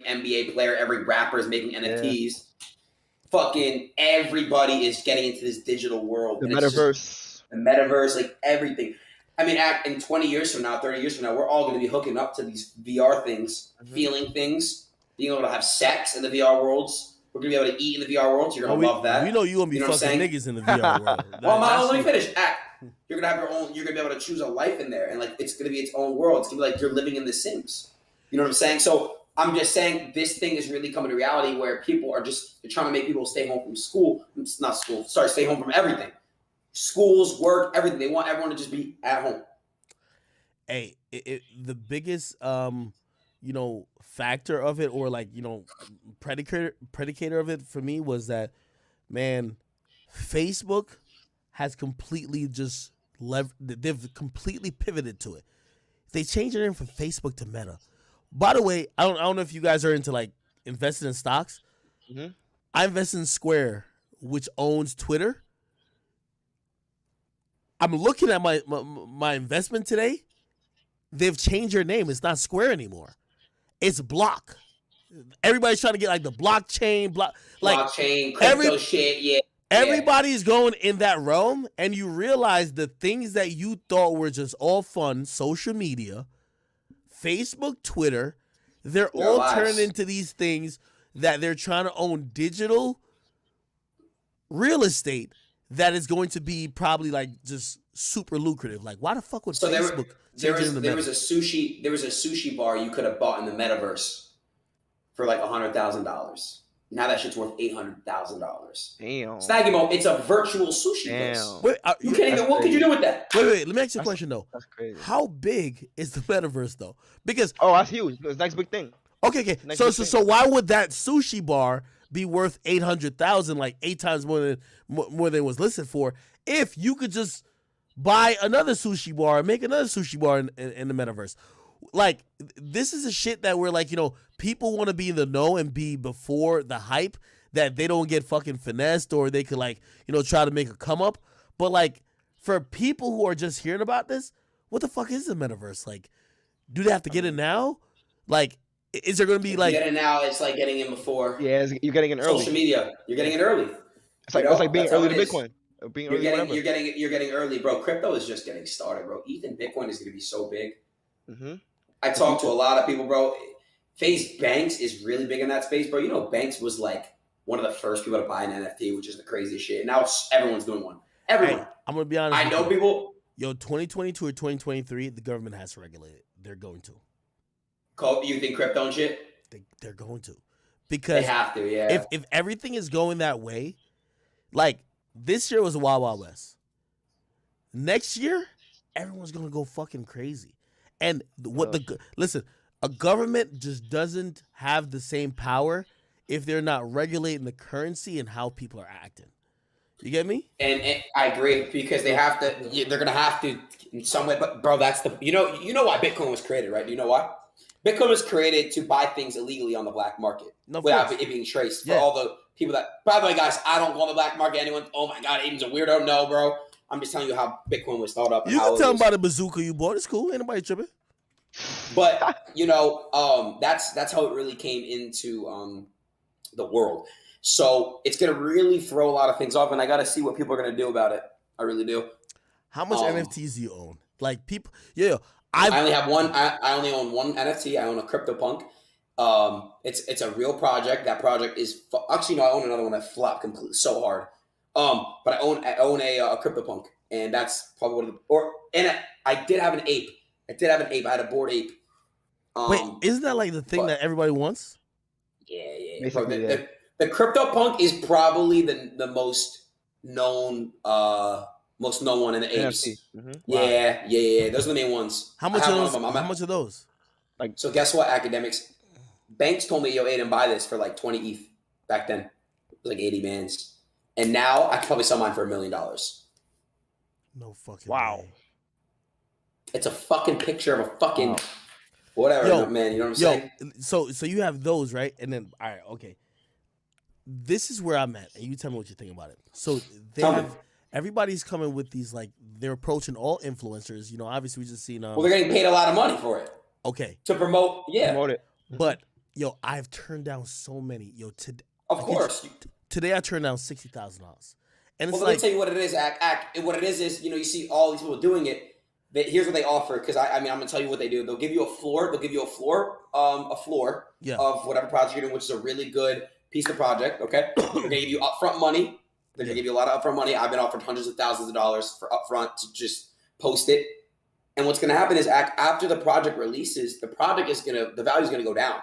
NBA player, every rapper is making NFTs. Fucking everybody is getting into this digital world. The metaverse. The metaverse, like everything. I mean, in 20 years from now, 30 years from now, we're all going to be hooking up to these VR things, feeling things, being able to have sex in the VR worlds. We're going to be able to eat in the VR worlds. You're going to love that. You know you're going to be fucking niggas in the VR world. Well, let me finish. You're going to have your own, you're going to be able to choose a life in there. And like, it's going to be its own world. It's going to be like you're living in The Sims. You know what I'm saying? So I'm just saying this thing is really coming to reality where people are just trying to make people stay home from school. It's not school. Sorry, stay home from everything. Schools, work, everything. They want everyone to just be at home. Hey, the biggest, factor of it, or like, predicator of it for me was that, man, Facebook has completely they've completely pivoted to it. They changed their name from Facebook to Meta. By the way, I don't know if you guys are into like investing in stocks. Mm-hmm. I invest in Square, which owns Twitter. I'm looking at my investment today. They've changed their name. It's not Square anymore. It's Block. Everybody's trying to get like the blockchain, crypto shit. Yeah. Everybody's going in that realm, and you realize the things that you thought were just all fun, social media, Facebook, Twitter, they're all turned into these things that they're trying to own digital real estate that is going to be probably like just super lucrative. Like, why the fuck would Facebook? There was a sushi bar you could have bought in the metaverse for like $100,000. Now that shit's worth $800,000. Damn. Snaggy Mo, it's a virtual sushi place. Wait, you can't even. What could you do with that? Wait. Let me ask you a question though. That's crazy. How big is the metaverse though? Because that's huge. It's the next big thing. Okay. So why would that sushi bar be worth $800,000, like 8 times more than it was listed for? If you could just buy another sushi bar and make another sushi bar in the metaverse. Like, this is a shit that we're like, people want to be in the know and be before the hype, that they don't get fucking finessed, or they could like, try to make a come up. But like, for people who are just hearing about this, what the fuck is the metaverse? Like, do they have to get it now? Like, is there going to be like... You get it now, it's like getting in before. Yeah, you're getting in early. Social media, you're getting it early. It's like being early to Bitcoin. You're getting early, bro. Crypto is just getting started, bro. Bitcoin is going to be so big. Mm-hmm. I talked to a lot of people, bro. Banks is really big in that space, bro. Banks was like one of the first people to buy an NFT, which is the craziest shit. Now everyone's doing one. Everyone. Hey, I'm gonna be honest. I know people. 2022 or 2023, the government has to regulate it. They're going to. You think crypto and shit? They're going to, because they have to. Yeah. If everything is going that way, like this year was a Wild Wild West. Next year, everyone's gonna go fucking crazy. And listen, a government just doesn't have the same power if they're not regulating the currency and how people are acting. You get me? And I agree, because they have to. They're gonna have to in some way. But bro, that's the you know why Bitcoin was created, right? Do you know why? Bitcoin was created to buy things illegally on the black market without it being traced. For all the people that. By the way, guys, I don't go on the black market. Anyone? Oh my god, Aiden's a weirdo. No, bro. I'm just telling you how Bitcoin was thought up. You can tell them about a bazooka you bought. It's cool. Ain't nobody tripping. But that's how it really came into the world. So it's gonna really throw a lot of things off, and I gotta see what people are gonna do about it. I really do. How much NFTs do you own? Like people, I only have one. I only own one NFT. I own a CryptoPunk. It's a real project. That project is actually no. I own another one that flopped completely so hard. But I own a CryptoPunk, and that's probably I did have an ape. I had a Bored Ape. Wait, isn't that like the thing that everybody wants? Yeah. Bro, the CryptoPunk is probably the most known one in the apes. Mm-hmm. Yeah. Those are the main ones. How much are those? So guess what, Akademiks? Banks told me, Aiden, buy this for like 20 ETH back then. It was like 80 bands. And now I could probably sell mine for $1 million. No fucking way. It's a fucking picture of a fucking whatever, man. You know what I'm saying? So you have those, right? And then, all right, okay. This is where I'm at, and you tell me what you think about it. So everybody's coming with these, like, they're approaching all influencers. Obviously we just seen. Well, they're getting paid a lot of money for it. Okay. To promote, Promote it. But Yo, I've turned down so many. Yo, Of course. Today I turned down $60,000, and it's Well, let me tell you what it is. What it is you see all these people doing it. Here's what they offer. Because I'm gonna tell you what they do. They'll give you a floor. Yeah. Of whatever project you're doing, which is a really good piece of project. Okay, they're gonna give you upfront money. They're gonna give you a lot of upfront money. I've been offered hundreds of thousands of dollars for upfront to just post it. And what's gonna happen is after the project releases, the value is gonna go down.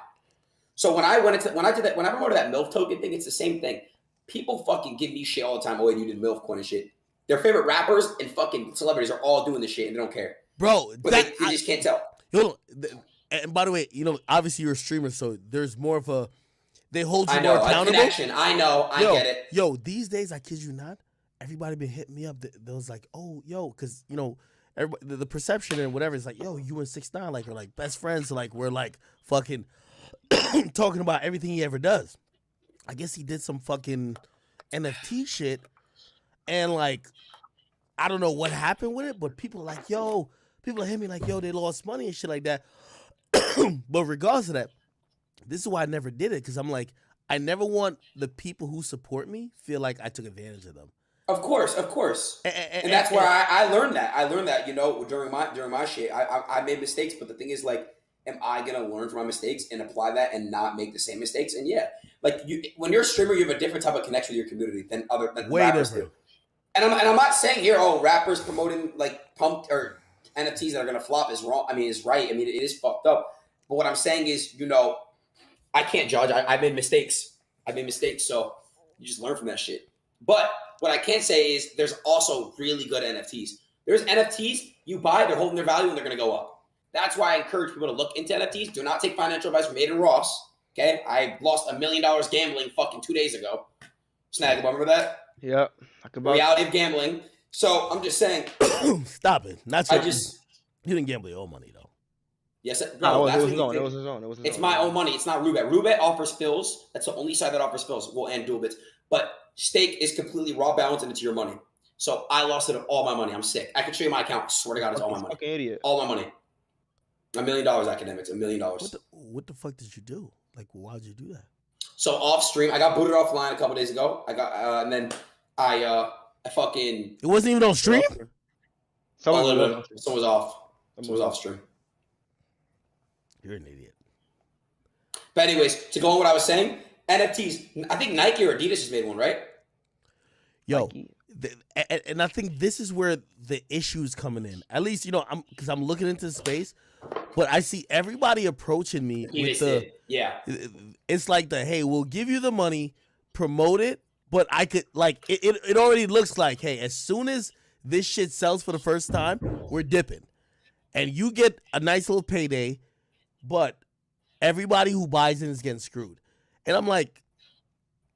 So when I promoted that MILF token thing, it's the same thing. People fucking give me shit all the time. Oh, you did MILF coin and shit. Their favorite rappers and fucking celebrities are all doing this shit and they don't care. Bro, but they just can't tell. And by the way, obviously you're a streamer, so there's more of a, they hold you more accountable. connection. I know, I get it. Yo, these days, I kid you not, everybody been hitting me up. They was like, oh, yo, because, the perception and whatever is like, yo, you and 6ix9ine, like, are like best friends. So, like, we're like fucking talking about everything he ever does. I guess he did some fucking NFT shit, and like, I don't know what happened with it, but people are like, yo, people are hitting me like, yo, they lost money and shit like that. But regardless of that, this is why I never did it, because I'm like, I never want the people who support me feel like I took advantage of them. Of course. And that's where I learned that. I learned that, during my shit. I made mistakes, but the thing is, like, am I gonna learn from my mistakes and apply that and not make the same mistakes? And yeah, like when you're a streamer, you have a different type of connection with your community than rappers do. And I'm not saying here, rappers promoting like pumped or NFTs that are gonna flop is wrong. I mean, is right. I mean, it is fucked up. But what I'm saying is, I can't judge. I made mistakes. So you just learn from that shit. But what I can say is there's also really good NFTs. There's NFTs you buy, they're holding their value and they're gonna go up. That's why I encourage people to look into NFTs. Do not take financial advice from Adin Ross. Okay, I lost $1 million gambling fucking 2 days ago. Snag, remember that? Yep. Reality of gambling. So I'm just saying. Stop it. You didn't gamble your own money though. Yes, it was his own. It's my own money. It's not Roulette. Roulette offers fills. That's the only site that offers fills. Well, and dual bits. But stake is completely raw balance and it's your money. So I lost it all my money. I'm sick. I can show you my account. I swear to God, it's all my money. Fucking idiot. All my money. $1 million, Akademiks. $1 million. What the fuck did you do? Like, why'd you do that? So off stream, I got booted offline a couple days ago. I got, and then I fucking. It wasn't even on stream. Someone was off. Someone was off stream. You're an idiot. But anyways, to go on what I was saying, NFTs. I think Nike or Adidas just made one, right? Yo, and I think this is where the issue's coming in. At least, because I'm looking into the space, but I see everybody approaching me with the It's like hey, we'll give you the money, promote it, but I could it already looks like, hey, as soon as this shit sells for the first time, we're dipping, and you get a nice little payday, but everybody who buys in is getting screwed, and I'm like,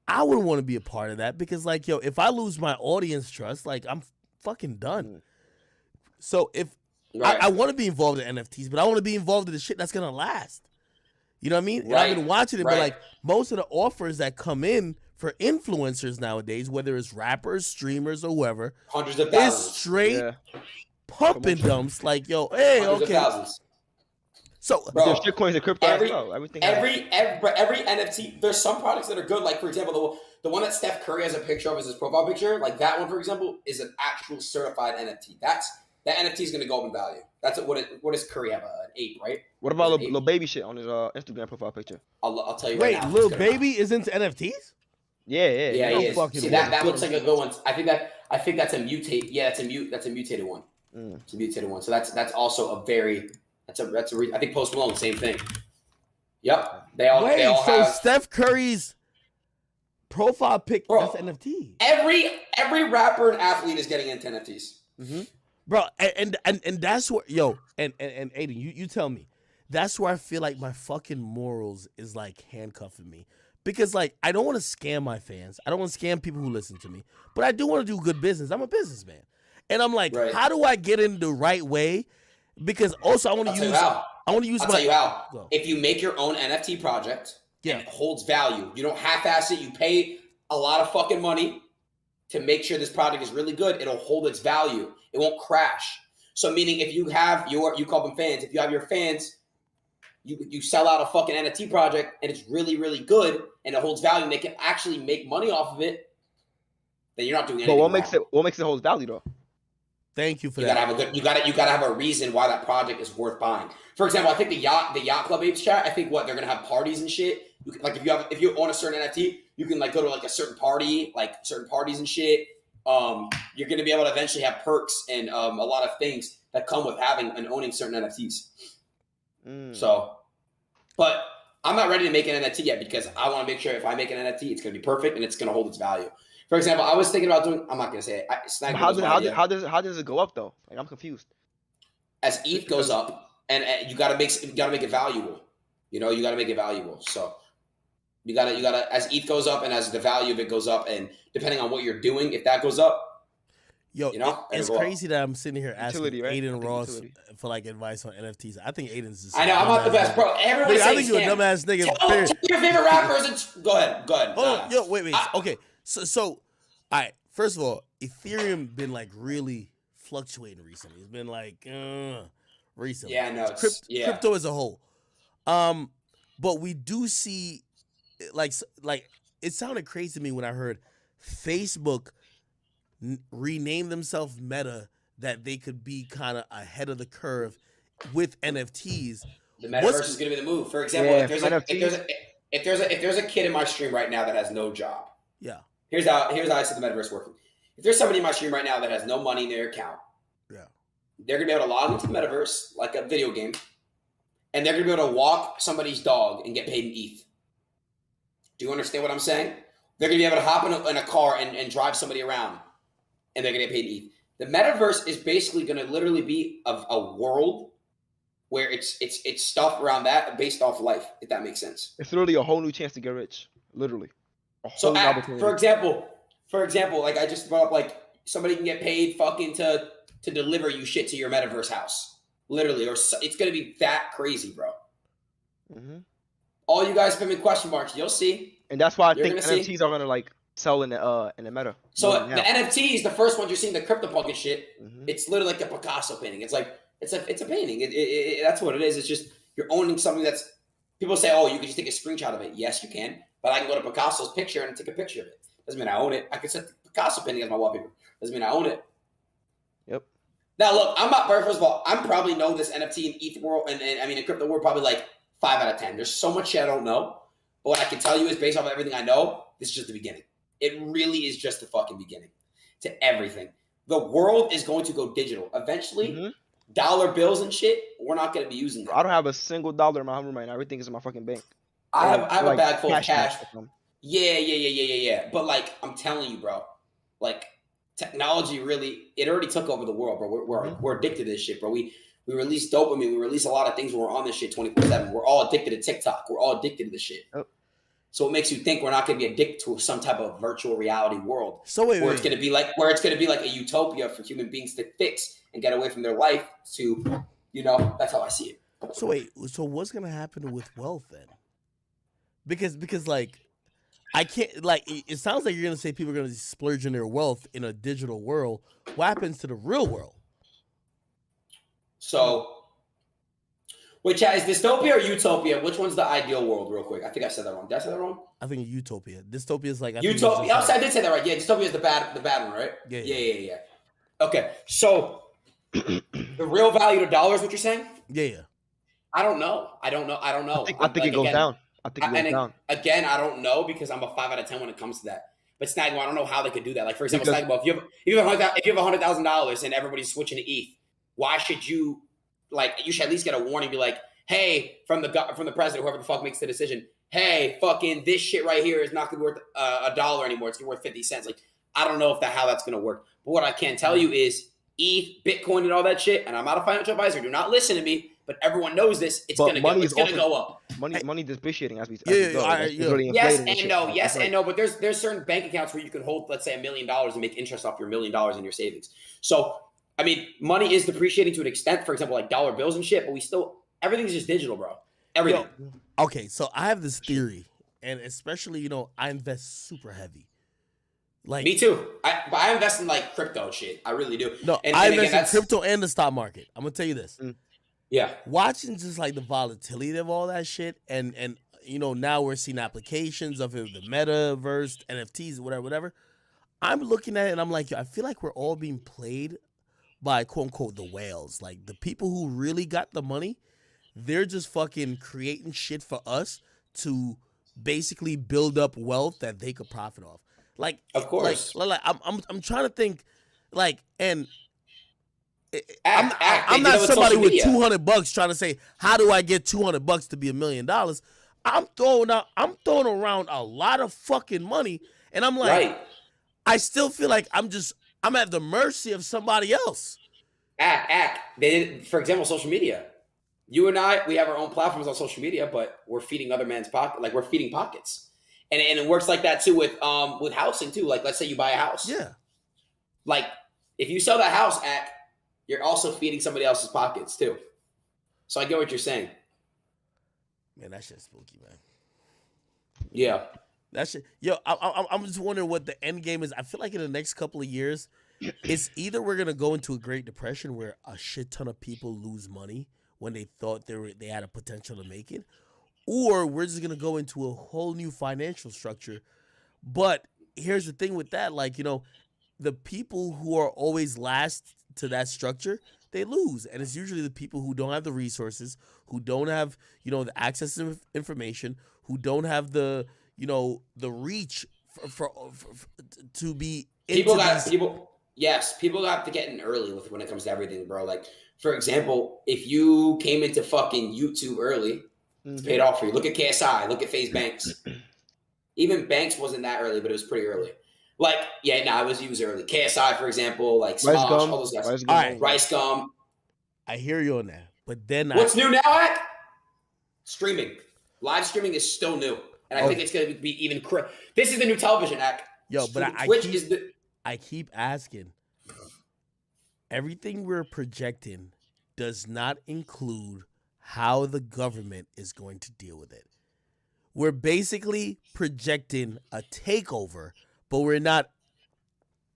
I wouldn't want to be a part of that because, if I lose my audience trust, I'm fucking done. So I want to be involved in NFTs, but I want to be involved in the shit that's gonna last. You know what I mean? Right. And I've been watching it, but most of the offers that come in for influencers nowadays, whether it's rappers, streamers, or whoever, hundreds of thousands, is straight pumping dumps. Like, yo, hey, hundreds okay. Of thousands. So, there's shitcoins and crypto. Every NFT. There's some products that are good. Like, for example, the one that Steph Curry has a picture of as his profile picture. Like that one, for example, is an actual certified NFT. That NFT is going to go up in value. That's what does Curry have? An ape, right? What about little baby shit on his Instagram profile picture? I'll tell you. Wait, right now. Lil Baby is into NFTs? Yeah. He is. See, that looks like a good one. I think that's a mutate. Yeah, that's a mutated one. It's a mutated one. So that's also a very. I think Post Malone, same thing. Yep. They all have. Steph Curry's profile pic, that's NFT. Every rapper and athlete is getting into NFTs. Mm-hmm. Bro, and that's where, and Adin, you tell me. That's where I feel like my fucking morals is handcuffing me. Because I don't want to scam my fans. I don't want to scam people who listen to me. But I do want to do good business. I'm a businessman. And I'm like, how do I get in the right way? Because also I want to use I'll tell you how. If you make your own NFT project and it holds value, you don't half-ass it, you pay a lot of fucking money to make sure this product is really good, it'll hold its value. It won't crash. So meaning if you have you call them fans, if you have your fans you sell out a fucking NFT project and it's really, really good and it holds value and they can actually make money off of it, then you're not doing anything. But what makes it hold value though? Thank you for You that. you gotta have a reason why that project is worth buying. For example, I think the yacht club apes chat. I think they're gonna have parties and shit. You can, like if you own a certain NFT, you can like go to like a certain party, like certain parties and shit. You're gonna be able to eventually have perks and a lot of things that come with having and owning certain NFTs. So, but I'm not ready to make an NFT yet because I want to make sure if I make an NFT, it's gonna be perfect and it's gonna hold its value. For example, I was thinking about doing. I'm not gonna say it. How does it go up though? Like I'm confused. As ETH goes up, and you gotta make it valuable. You know, you gotta make it valuable. So you gotta as ETH goes up and as the value of it goes up, and depending on what you're doing, if that goes up, yo, you know, it's crazy that I'm sitting here asking Adin Ross for like advice on NFTs. I think Aiden's just. I know I'm not the best, bro. Everybody I think you're a dumbass nigga. Tell your favorite rappers. Go ahead. Oh, yo, wait. Okay. So, all right. First of all, Ethereum been like really fluctuating recently. It's been like recently. Yeah, I know. Crypto as a whole. But we do see like it sounded crazy to me when I heard Facebook rename themselves Meta, that they could be kind of ahead of the curve with NFTs. The metaverse is going to be the move. For example, if there's a kid in my stream right now that has no job. Yeah. Here's how I see the metaverse working. If there's somebody in my stream right now that has no money in their account, they're gonna be able to log into the metaverse like a video game, and they're gonna be able to walk somebody's dog and get paid in ETH. Do you understand what I'm saying? They're gonna be able to hop in a car and drive somebody around, and they're gonna get paid in ETH. The metaverse is basically gonna literally be a world where it's stuff around that based off life, if that makes sense. It's literally a whole new chance to get rich, literally. So, for example, like I just brought up, like somebody can get paid fucking to deliver you shit to your metaverse house, literally, or it's gonna be that crazy, bro. Mm-hmm. All you guys put in question marks, you'll see. And that's why I think NFTs are gonna like sell in the meta. So the NFTs, the first ones you're seeing, the CryptoPunk and shit, it's literally like a Picasso painting. It's like it's a painting. That's what it is. It's just you're owning something that's. People say, oh, you can just take a screenshot of it. Yes, you can. But I can go to Picasso's picture and take a picture of it. Doesn't mean I own it. I could set the Picasso painting as my wallpaper. Doesn't mean I own it. Yep. Now, look, I'm not, first of all, I'm probably know this NFT and ETH world, and I mean, in crypto world, probably like 5 out of 10. There's so much shit I don't know. But what I can tell you is based off of everything I know, this is just the beginning. It really is just the fucking beginning to everything. The world is going to go digital. Eventually, dollar bills and shit, we're not going to be using them. I don't have a single dollar in my home right now. Everything is in my fucking bank. I have a bag full of cash. Yeah. But like, I'm telling you, bro, like technology really, it already took over the world, bro. We're addicted to this shit, bro. We release dopamine. We release a lot of things when we're on this shit 24/7. We're all addicted to TikTok. We're all addicted to this shit. Oh. So it makes you think we're not going to be addicted to some type of virtual reality world. So where it's going to be like a utopia for human beings to fix and get away from their life to, that's how I see it. So what's going to happen with wealth then? Because like, I can't, like, it sounds like you're going to say people are going to splurge in their wealth in a digital world. What happens to the real world? So, which is dystopia or utopia? Which one's the ideal world, real quick? I think I said that wrong. Did I say that wrong? I think utopia. Dystopia is like... Utopia. I did say that right. Yeah, dystopia is the bad one, right? Yeah. Okay, so the real value to dollars, what you're saying? Yeah. I don't know. I think it goes down. Again, I don't know because I'm a 5 out of 10 when it comes to that. But Snagmo, I don't know how they could do that. Like, for example, Snagmo, if you have $100,000 and everybody's switching to ETH, why should you, like, you should at least get a warning, be like, hey, from the president, whoever the fuck makes the decision, hey, fucking this shit right here is not going to be worth $1 anymore. It's going to be worth 50 cents. Like, I don't know how that's going to work. But what I can tell you is ETH, Bitcoin, and all that shit, and I'm not a financial advisor. Do not listen to me. But everyone knows this. It's going to go up. Money depreciating as we go. Yes and no. But there's certain bank accounts where you can hold, let's say, $1 million and make interest off your $1 million in your savings. So, I mean, money is depreciating to an extent. For example, like dollar bills and shit. But everything's just digital, bro. Everything. Okay, so I have this theory, and especially, I invest super heavy. Like me too. I invest in like crypto shit. I really do. No, I invest in crypto and the stock market. I'm gonna tell you this. Yeah. Watching just like the volatility of all that shit, and now we're seeing applications of the metaverse, NFTs, whatever. I'm looking at it and I'm like, yo, I feel like we're all being played by quote unquote the whales, like the people who really got the money. They're just fucking creating shit for us to basically build up wealth that they could profit off. Like, Of course. like I'm trying to think, like, and Act. I'm They not do that with somebody social with media. $200 trying to say, how do I get $200 to be $1 million? I'm throwing around a lot of fucking money, and I'm like, Right. I still feel like I'm at the mercy of somebody else. Act. They did, for example, social media. You and I, we have our own platforms on social media, but we're feeding other man's pocket. Like we're feeding pockets, and it works like that too with housing too. Like let's say you buy a house. Yeah. Like if you sell that house, Act, you're also feeding somebody else's pockets too. So I get what you're saying. Man, that shit's spooky, man. Yeah. That shit. Yo, I'm just wondering what the end game is. I feel like in the next couple of years, it's either we're gonna go into a Great Depression where a shit ton of people lose money when they thought they had a potential to make it, or we're just gonna go into a whole new financial structure. But here's the thing with that, like, the people who are always last to that structure, they lose, and it's usually the people who don't have the resources, who don't have the access to information, who don't have the reach for to be People got to get in early with when it comes to everything, bro. Like for example, if you came into fucking YouTube early, it's paid off for you. Look at KSI, look at FaZe Banks. Even Banks wasn't that early, but it was pretty early. Like, it was used early. KSI, for example, like Smosh, all those guys. Rice Gum. I hear you on that, but then what's new now, Ak? Streaming. Live streaming is still new, and I think it's going to be even. This is the new television, Ak. Yo, but I keep asking. Everything we're projecting does not include how the government is going to deal with it. We're basically projecting a takeover, but we're not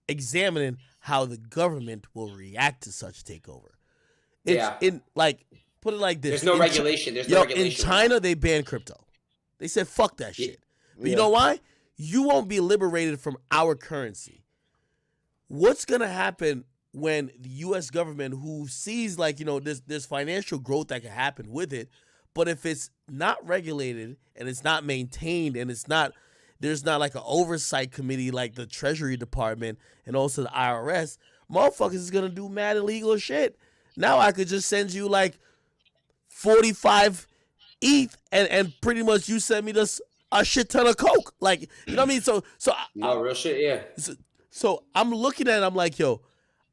examining how the government will react to such takeover. Put it like this. There's no regulation. In China, they banned crypto. They said, fuck that shit. But you know why? You won't be liberated from our currency. What's going to happen when the U.S. government, who sees there's financial growth that can happen with it, but if it's not regulated and it's not maintained and there's not like an oversight committee like the Treasury Department and also the IRS, motherfuckers is going to do mad illegal shit. Now I could just send you like 45 ETH and pretty much you send me this a shit ton of coke. Like, you know what I mean? So real shit, yeah. So I'm looking at it, I'm like, yo,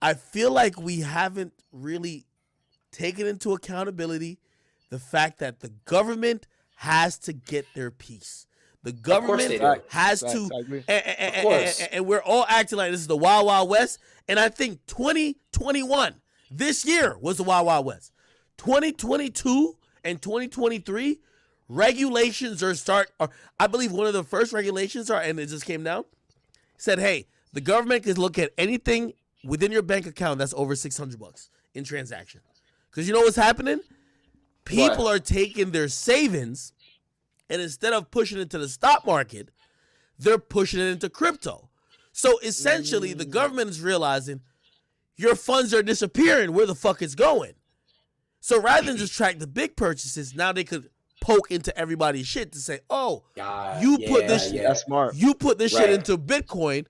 I feel like we haven't really taken into accountability the fact that the government has to get their piece. The government has to, and we're all acting like this is the Wild Wild West. And I think 2021, this year, was the Wild Wild West. 2022 and 2023, regulations I believe one of the first regulations and it just came down, said, hey, the government can look at anything within your bank account that's over $600 in transaction. Because you know what's happening? People are taking their savings, and instead of pushing it to the stock market, they're pushing it into crypto. So essentially, the government is realizing your funds are disappearing. Where the fuck it's going? So rather than just track the big purchases, now they could poke into everybody's shit to say, "Oh, put this, that's smart. You put this shit into Bitcoin."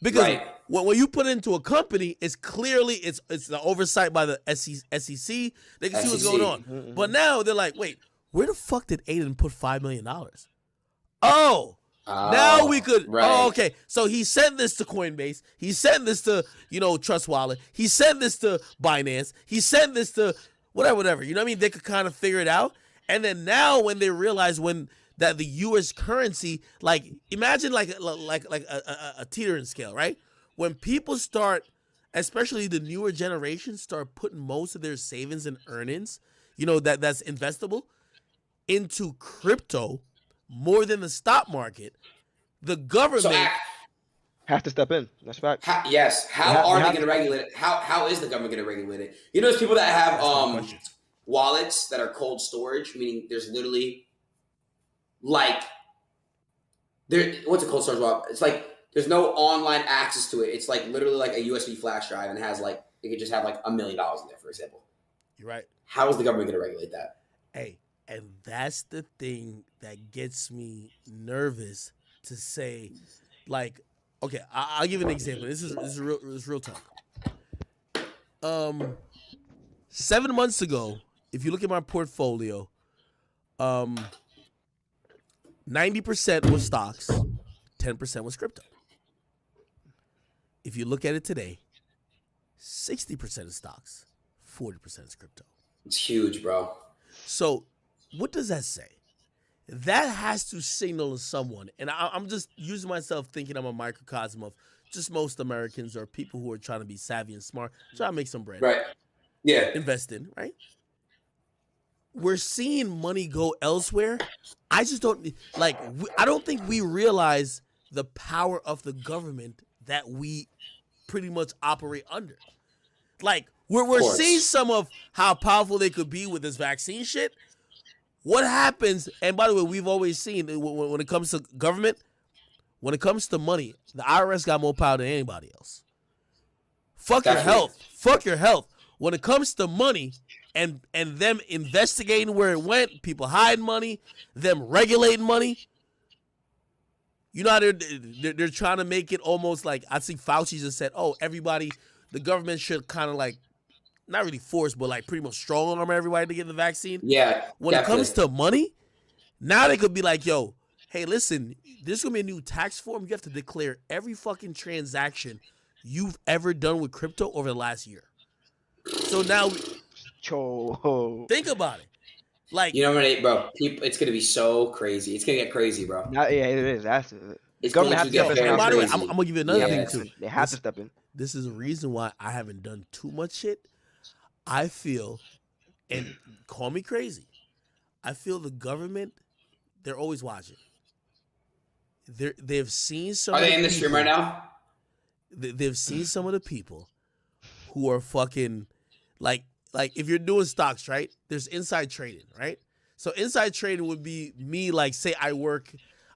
Because when you put it into a company, it's clearly it's the oversight by the SEC. They can see what's going on. Mm-hmm. But now they're like, wait, where the fuck did Adin put $5 million? Now we could. Right. Oh, okay. So he sent this to Coinbase. He sent this to Trust Wallet. He sent this to Binance. He sent this to whatever. You know what I mean? They could kind of figure it out. And then now when they realize that the U.S. currency, like imagine like a teetering scale, right? When people start, especially the newer generation, start putting most of their savings and earnings, that's investable, into crypto more than the stock market, the government have to step in. That's fact. How are they going to regulate it? How is the government going to regulate it? There's people that have wallets that are cold storage, meaning there's literally like what's a cold storage wallet? It's like there's no online access to it. It's like literally like a USB flash drive and has like it could just have like $1 million in there, for example. You're right. How is the government going to regulate that? Hey, and that's the thing that gets me nervous to say, like, okay, I'll give you an example. This is real talk. 7 months ago, if you look at my portfolio, 90% was stocks, 10% was crypto. If you look at it today, 60% is stocks, 40% is crypto. It's huge, bro. So what does that say? That has to signal to someone, and I'm just using myself thinking I'm a microcosm of just most Americans or people who are trying to be savvy and smart, trying to make some bread. Right. Yeah. Invest in, right? We're seeing money go elsewhere. I just don't, like, I don't think we realize the power of the government that we pretty much operate under. Like, we're seeing some of how powerful they could be with this vaccine shit. What happens, and by the way, we've always seen when it comes to government, when it comes to money, the IRS got more power than anybody else. Fuck your health. Fuck your health. When it comes to money and them investigating where it went, people hiding money, them regulating money, you know how they're trying to make it almost like, I think Fauci just said, oh, everybody, the government should kind of like, not really force, but like pretty much strong arm everybody to get the vaccine. Yeah. When it comes to money, now they could be like, yo, hey, listen, there's going to be a new tax form. You have to declare every fucking transaction you've ever done with crypto over the last year. So now, think about it. Like, you know what, bro? It's going to be so crazy. It's going to get crazy, bro. Yeah, it is. That's it's government going to get very by the way, crazy. I'm going to give you another thing, too. They have to step in. This is a reason why I haven't done too much shit. I feel, and call me crazy, I feel the government, they're always watching. They've seen some. Are they in the stream right now? They've seen some of the people who are fucking like if you're doing stocks, right? There's inside trading, right? So inside trading would be me, like, say I work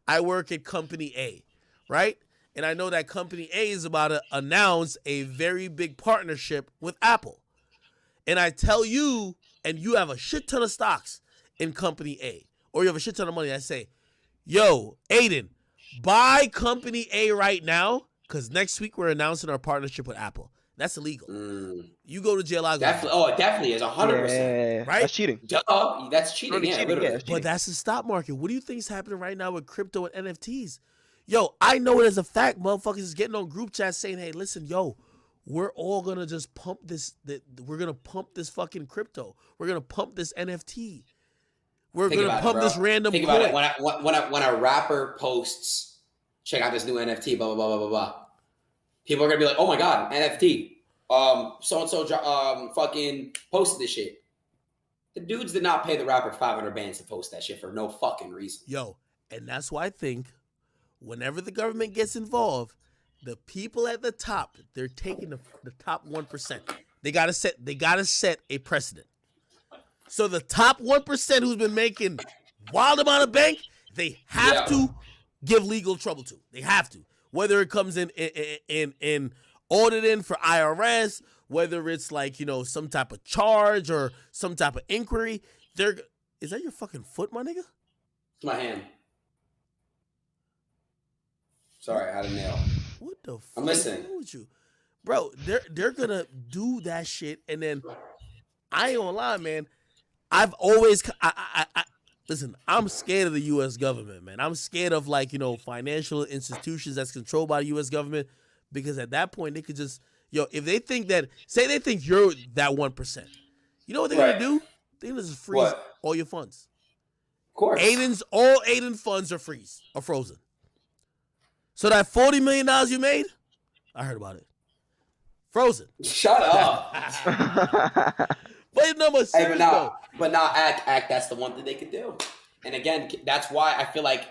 at company A, right? And I know that company A is about to announce a very big partnership with Apple. And I tell you, and you have a shit ton of stocks in company A, or you have a shit ton of money. I say, yo, Adin, buy company A right now, because next week we're announcing our partnership with Apple. That's illegal. You go to jail. I go. It definitely is 100%. Yeah, right? That's cheating. That's cheating. Yeah, cheating, literally. yeah. But that's the stock market. What do you think is happening right now with crypto and NFTs? Yo, I know it as a fact. Motherfuckers is getting on group chats saying, hey, listen, yo, we're all going to just pump this. We're going to pump this fucking crypto. We're going to pump this NFT. We're going to pump this random Think coin. about it. When a rapper posts, check out this new NFT, blah, blah, blah, blah, blah, blah. People are going to be like, oh my God, NFT. So-and-so fucking posted this shit. The dudes did not pay the rapper 500 bands to post that shit for no fucking reason. Yo, and that's why I think whenever the government gets involved, the people at the top, they're taking the top 1%. They gotta set a precedent. So the top 1% who's been making wild amount of bank, they have to give legal trouble to. They have to. Whether it comes in auditing for IRS, whether it's like, you know, some type of charge or some type of inquiry. Is that your fucking foot, my nigga? It's my hand. Sorry, I had a nail. What the fuck? I'm listening. What's wrong with you? Bro, they're gonna do that shit, and then I ain't gonna lie, man. I've always listen, I'm scared of the US government, man. I'm scared of, like, you know, financial institutions that's controlled by the US government, because at that point they could just, yo, if they think that, say they think you're that 1%, you know what they're gonna do? They're gonna just freeze all your funds. Of course. All Adin funds are frozen. So that $40 million you made, I heard about it. Frozen. Shut up. But no, but now act. That's the one thing they could do. And again, that's why I feel like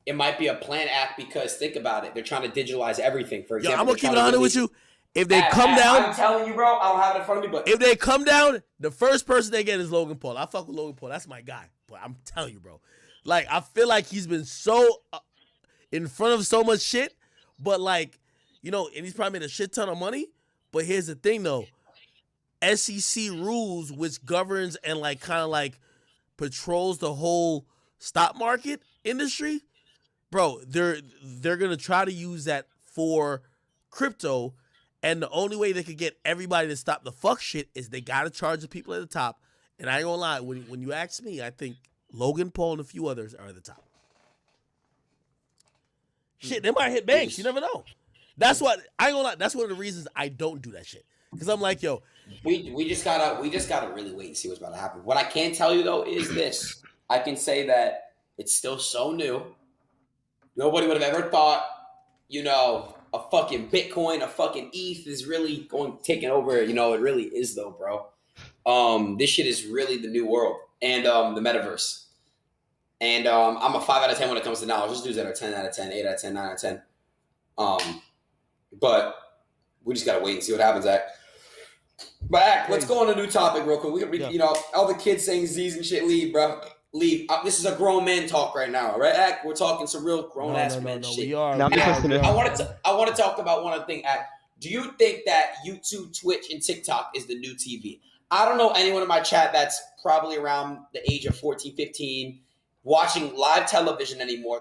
it might be a planned act, because think about it. They're trying to digitalize everything. For example, I'm gonna keep it 100 with you. If they come down, I'm telling you, bro, I don't have it in front of me, but if they come down, the first person they get is Logan Paul. I fuck with Logan Paul. That's my guy. But I'm telling you, bro. Like, I feel like he's been so in front of so much shit, but like, you know, and he's probably made a shit ton of money. But here's the thing, though. SEC rules, which governs and like kind of like patrols the whole stock market industry, bro, they're gonna try to use that for crypto, and the only way they could get everybody to stop the fuck shit is they gotta charge the people at the top. And I ain't gonna lie, when you ask me, I think Logan Paul and a few others are at the top. Shit, they might hit banks. You never know. That's what I ain't gonna lie. That's one of the reasons I don't do that shit. Because I'm like, yo, we just gotta really wait and see what's about to happen. What I can tell you though is this: I can say that it's still so new. Nobody would have ever thought, you know, a fucking Bitcoin, a fucking ETH is really taking over. You know, it really is though, bro. This shit is really the new world and the metaverse. And I'm a 5 out of 10 when it comes to knowledge. Just dudes that are 10 out of 10, 8 out of 10, 9 out of 10. But we just gotta wait and see what happens, Ak. But Ak, let's go on a new topic real quick. You know, all the kids saying Z's and shit, leave, bro. Leave. This is a grown man talk right now, right, Ak? We're talking some real grown ass man shit. We are. Now I'm listening. I want to talk about one other thing, Ak. Do you think that YouTube, Twitch, and TikTok is the new TV? I don't know anyone in my chat that's probably around the age of 14, 15 watching live television anymore.